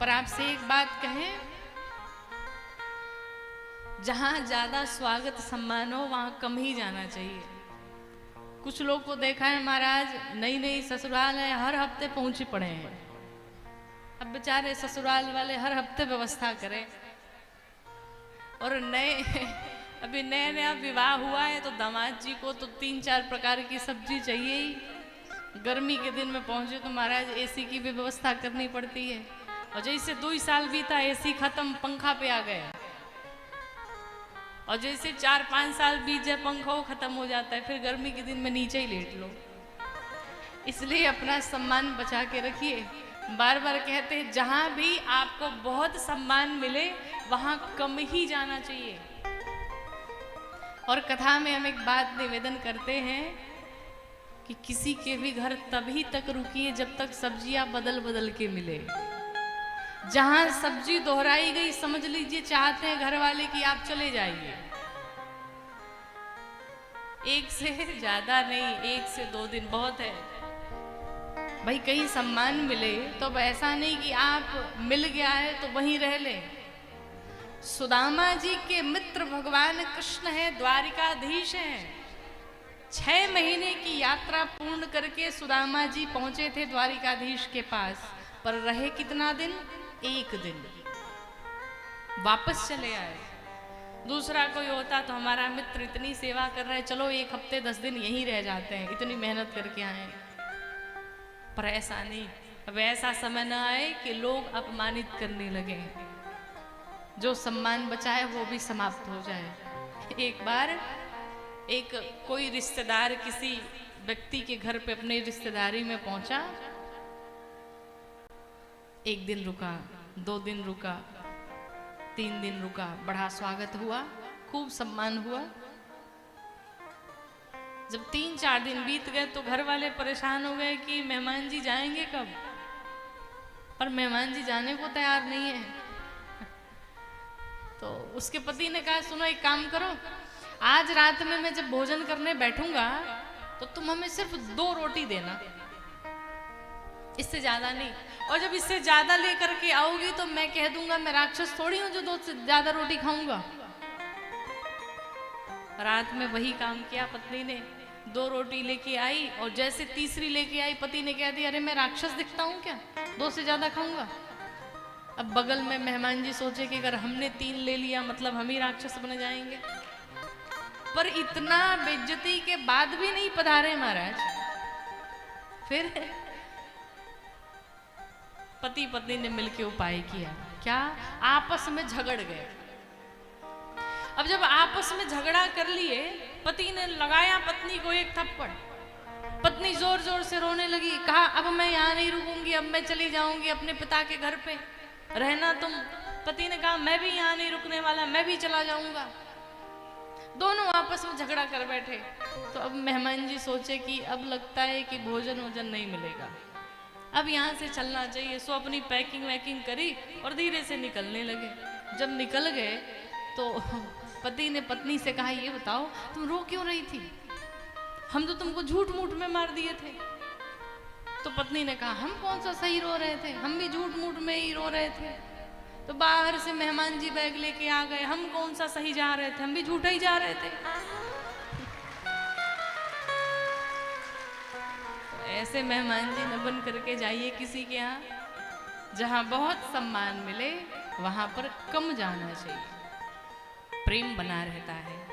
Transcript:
पर आपसे एक बात कहें, जहां ज्यादा स्वागत सम्मान हो वहां कम ही जाना चाहिए। कुछ लोग को देखा है महाराज, नई नई ससुराल है, हर हफ्ते पहुंचे पड़े हैं। अब बेचारे ससुराल वाले हर हफ्ते व्यवस्था करें, और अभी नया नया विवाह हुआ है तो दामाद जी को तो 3-4 प्रकार की सब्जी चाहिए ही। गर्मी के दिन में पहुंचे तो महाराज एसी की भी व्यवस्था करनी पड़ती है, और जैसे 2 साल बीता एसी खत्म, पंखा पे आ गए, और जैसे 4-5 साल बीत जाए पंखा वो खत्म हो जाता है, फिर गर्मी के दिन में नीचे ही लेट लो। इसलिए अपना सम्मान बचा के रखिए। बार बार कहते हैं जहां भी आपको बहुत सम्मान मिले वहां कम ही जाना चाहिए। और कथा में हम एक बात निवेदन करते हैं कि किसी के भी घर तभी तक रुकिए जब तक सब्जियां बदल बदल के मिले। जहां सब्जी दोहराई गई समझ लीजिए चाहते हैं घर वाले कि आप चले जाइए। एक से ज्यादा नहीं, 1 से 2 दिन बहुत है भाई। कहीं सम्मान मिले तो अब ऐसा नहीं कि आप मिल गया है तो वहीं रह ले। सुदामा जी के मित्र भगवान कृष्ण है, द्वारिकाधीश हैं। 6 महीने की यात्रा पूर्ण करके सुदामा जी पहुंचे थे द्वारिकाधीश के पास, पर रहे कितना दिन? 1 दिन, वापस चले आए। दूसरा कोई होता तो हमारा मित्र इतनी सेवा कर रहे, चलो 1 हफ्ते 10 दिन यहीं रह जाते हैं, इतनी मेहनत करके आए। पर ऐसा नहीं। अब ऐसा समय न आए कि लोग अपमानित करने लगे, जो सम्मान बचा है वो भी समाप्त हो जाए। एक बार एक कोई रिश्तेदार किसी व्यक्ति के घर पे अपने रिश्तेदारी में पहुंचा। 1 दिन रुका, 2 दिन रुका, 3 दिन रुका, बड़ा स्वागत हुआ, खूब सम्मान हुआ। जब 3-4 दिन बीत गए तो घर वाले परेशान हो गए कि मेहमान जी जाएंगे कब। पर मेहमान जी जाने को तैयार नहीं है। तो उसके पति ने कहा सुनो एक काम करो, आज रात में मैं जब भोजन करने बैठूंगा तो तुम हमें सिर्फ 2 रोटी देना, इससे ज्यादा नहीं। और जब इससे ज्यादा लेकर के आओगी तो मैं कह दूंगा मैं राक्षस थोड़ी हूं जो 2 से ज्यादा रोटी खाऊंगा। रात में वही काम किया पत्नी ने, 2 रोटी लेके आई, और जैसे तीसरी लेके आई पति ने कह दिया अरे मैं राक्षस दिखता हूं क्या, 2 से ज्यादा खाऊंगा। अब बगल में मेहमान जी सोचे कि अगर हमने 3 ले लिया मतलब हम ही राक्षस बन जाएंगे। पर इतना बेइज्जती के बाद भी नहीं पधारे महाराज। फिर पति पत्नी ने मिलकर उपाय किया, क्या? आपस में झगड़ गए। अब जब आपस में झगड़ा कर लिए, पति ने लगाया पत्नी को 1 थप्पड़। पत्नी जोर जोर से रोने लगी, कहा अब मैं यहाँ नहीं रुकूंगी, अब मैं चली जाऊंगी अपने पिता के घर पे, रहना तुम। पति ने कहा मैं भी यहाँ नहीं रुकने वाला, मैं भी चला जाऊंगा। दोनों आपस में झगड़ा कर बैठे। तो अब मेहमान जी सोचे कि अब लगता है कि भोजन वोजन नहीं मिलेगा, अब यहाँ से चलना चाहिए। सो अपनी पैकिंग वैकिंग करी और धीरे से निकलने लगे। जब निकल गए तो पति ने पत्नी से कहा ये बताओ तुम रो क्यों रही थी, हम तो तुमको झूठ मूठ में मार दिए थे। तो पत्नी ने कहा हम कौन सा सही रो रहे थे, हम भी झूठ मूठ में ही रो रहे थे। तो बाहर से मेहमान जी बैग लेके आ गए, हम कौन सा सही जा रहे थे, हम भी झूठा ही जा रहे थे। तो ऐसे मेहमान जी न बन करके जाइए किसी के यहाँ। जहाँ बहुत सम्मान मिले वहां पर कम जाना चाहिए, प्रेम बना रहता है।